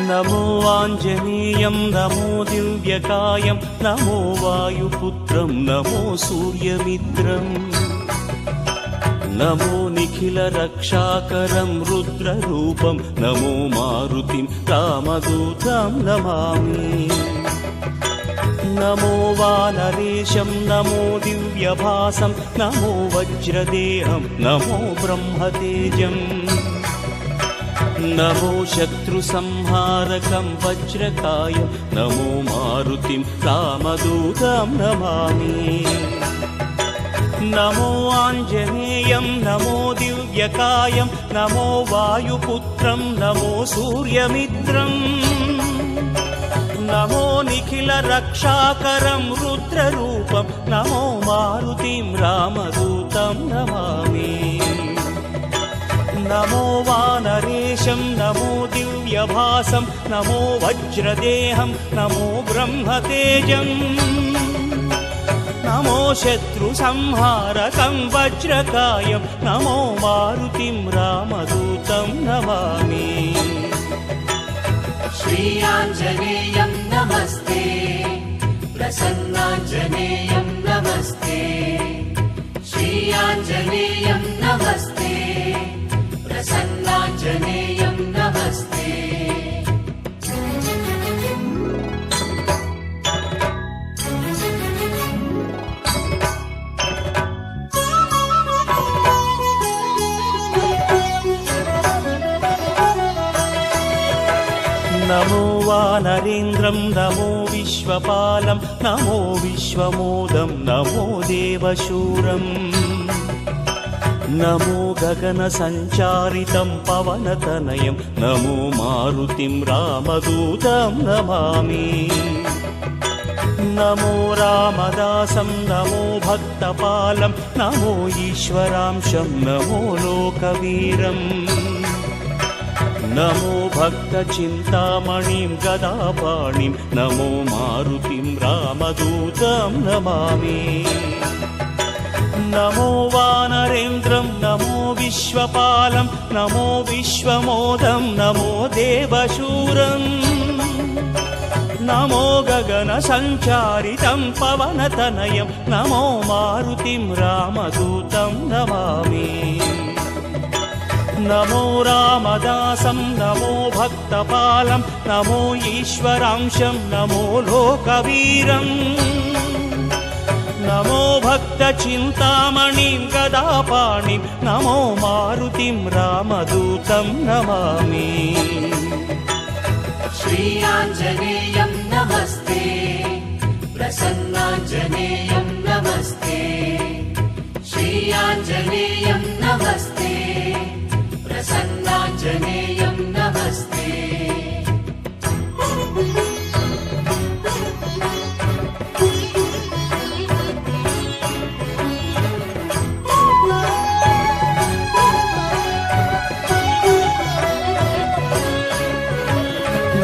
नमो आञ्जनेयं नमो दिव्यकायं नमो वायुपुत्रं नमो सूर्यमित्रम् नमो निखिलरक्षाकरं रुद्ररूपं नमो मारुतिं रामदूतं नमामि नमो वानरेशं नमो दिव्यभासं नमो वज्रदेहं नमो ब्रह्मतेजम् नमो शत्रुसंहारकं वज्रकायं नमो मारुतिं रामदूतं नमामि नमो आञ्जनेयं नमो दिव्यकायं नमो वायुपुत्रं नमो सूर्यमित्रम् नमो निखिलरक्षाकरं रुद्ररूपं नमो मारुतिं रामदूतं नमामि नमो वानरेशं नमो दिव्यभासं नमो वज्रदेहं नमो ब्रह्मतेजम् नमो शत्रुसंहारकं वज्रकायं नमो मारुतिं रामदूतं नमामि श्री आञ्जनेयं नमस्ते प्रसन्नाञ्जनेयं नमस्ते श्री आञ्जनेयं नमस्ते प्रसन्नाञ्जनेयं नमस्ते नमो वानरेन्द्रं नमो विश्वपालं नमो विश्वमोदं नमो देवशूरम् नमो गगनसञ्चारितं पवनतनयं नमो मारुतिं रामदूतं नमामि नमो रामदासं नमो भक्तपालं नमो ईश्वरांशं नमो लोकवीरम् नमो भक्तचिन्तामणिं गदापाणिं नमो मारुतिं रामदूतं नमामि नमो वानरेन्द्रं नमो विश्वपालं नमो विश्वमोदं नमो देवशूरम् नमो गगनसञ्चारितं पवनतनयं नमो मारुतिं रामदूतं नमामि नमो रामदासं नमो भक्तपालं नमो ईश्वरांशं नमो लोकवीरम् नमो भक्तचिन्तामणिं गदापाणिं नमो मारुतिं रामदूतं नमामि श्री आञ्जनेयं नमस्ते प्रसन्नाञ्जनेयं नमस्ते श्री आञ्जनेयं नमस्ते प्रसन्नाञ्जनेयं नमस्ते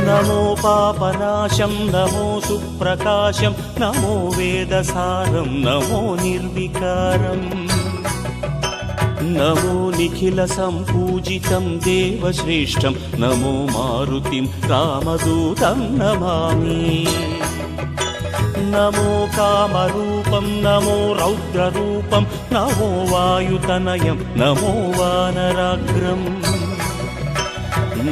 नमो पापनाशं नमो सुप्रकाशं नमो वेदसारं नमो निर्विकारम् नमो निखिलसम्पूजितं देवश्रेष्ठं नमो मारुतिं रामदूतं नमामि नमो कामरूपं नमो रौद्ररूपं नमो वायुतनयं नमो वानराग्रम्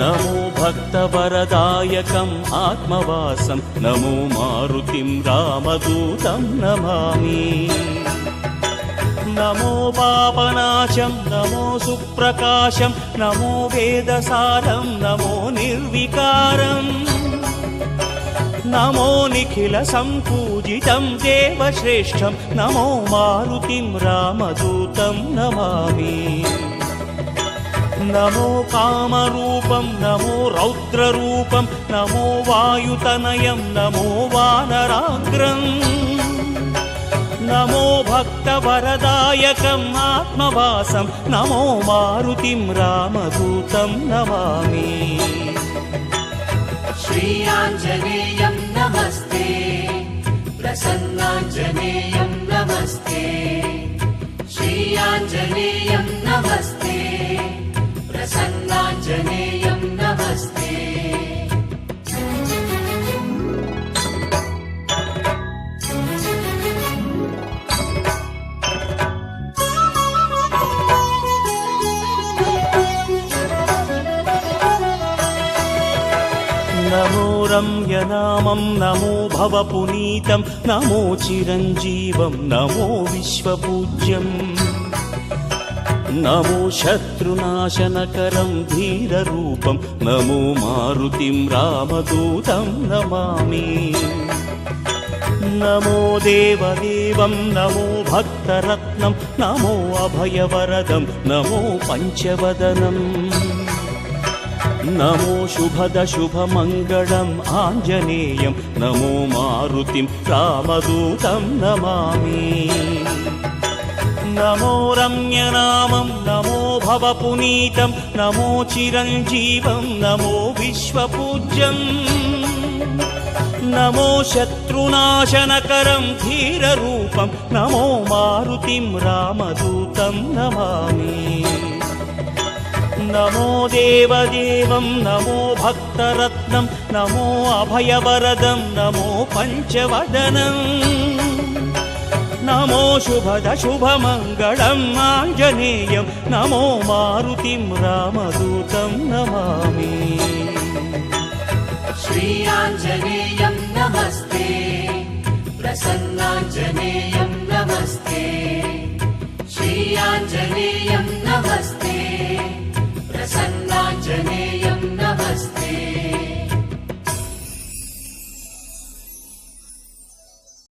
नमो भक्तवरदायकम् आत्मवासं नमो मारुतिं रामदूतं नमामि नमो पापनाशं नमो सुप्रकाशं नमो वेदसारं नमो निर्विकारम् नमो निखिलसम्पूजितं देवश्रेष्ठं नमो मारुतिं रामदूतं नमामि नमो कामरूपं नमो रौद्ररूपं नमो वायुतनयं नमो वानराग्रम् नमो भक्तवरदायकम् आत्मवासं नमो मारुतिं रामदूतं नमामि श्री आञ्जनेयं नमस्ते प्रसन्नाञ्जनेयं नमस्ते श्री आञ्जनेयं नमस्ते प्रसन्नाञ्जनेयं नमस्ते రమ్యనామం నమో భవపునీతం నమో చిరంజీవం నమో విశ్వపూజ్యం నమో శత్రునాశనకరం ధీరరూపం నమో మారుతిం రామదూతం నమామి నమో దేవదేవం నమో భక్తరత్నం నమో అభయవరదం నమో పంచవదనం నమో శుభద శుభమంగళం ఆంజనేయం నమో మారుతిం రామదూతం నమామి నమో రమ్యనామం నమో భవపునీతం నమో చిరంజీవం నమో విశ్వపూజ్యం నమో శత్రునాశనకరం ధీరరూపం నమో మారుతిం రామదూతం నమామి నమో దేవదేవం నమో భక్తరత్నం నమో అభయవరదం నమో పంచవదనం నమో శుభద శుభమంగళం ఆంజనేయం నమో మారుతిం రామదూతం నమామి श्री आञ्जनेयं नमस्ते प्रसन्नाञ्जनेयं